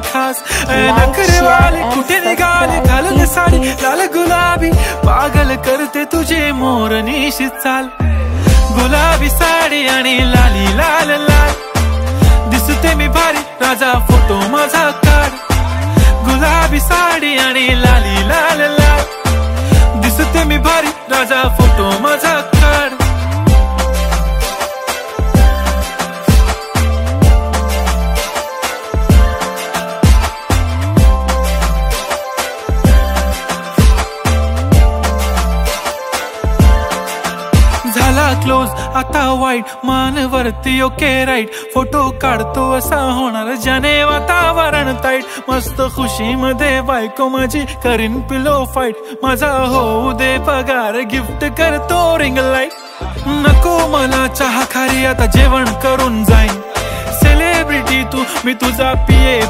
खास नखरे वाले कुठे निघाले घालून साडी लाल गुलाबी पागल करते तुझे मोरनीशी चाल गुलाबी साडी आणि लाली लाल लाल दिसते मी भारी राजा फोटो माझा काढ गुलाबी साडी आणि लाली लाल लाल दिसते मी भारी राजा फोटो माझा काढ झाला क्लोज आता वाईट मानवरती ओके राईट फोटो काढतो असा होणार ज्याने वातावरण ताईट मस्त खुशी मध्ये बायको माझी करीन पिलो फाईट माझा होऊ दे पगार गिफ्ट करतो रिंग लाईट नको मला चहा खारी आता जेवण करून जाईन सेलिब्रिटी तू मी तुझा पिये